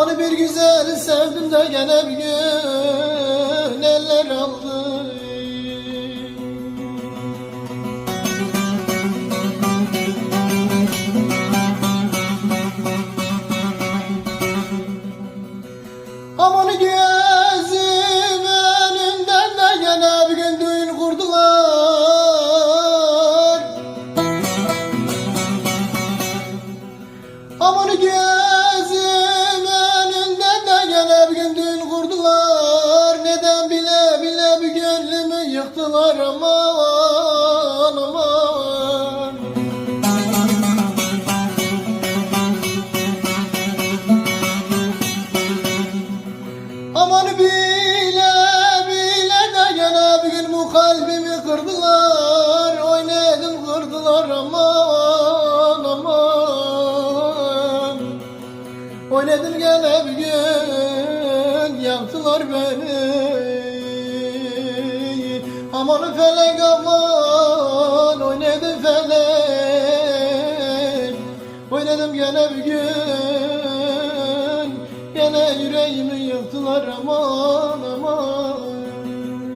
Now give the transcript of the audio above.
Hani bir güzel sevdim de gene bir gün eller aldı. Aman gözüm önünden de gene bir gün düğün kurdular. Aman gözüm önünden de gene bir gün düğün kurdular. Neden bile bile bir gönlümü yıktılar aman aman. Aman bile bile de gene bir gün bu kalbimi kırdılar. Oynadım kırdılar aman aman. Oynadım gene bir gün yaktılar beni. Aman felek aman oynadım felek. Oynadım gene bir gün gene yüreğimi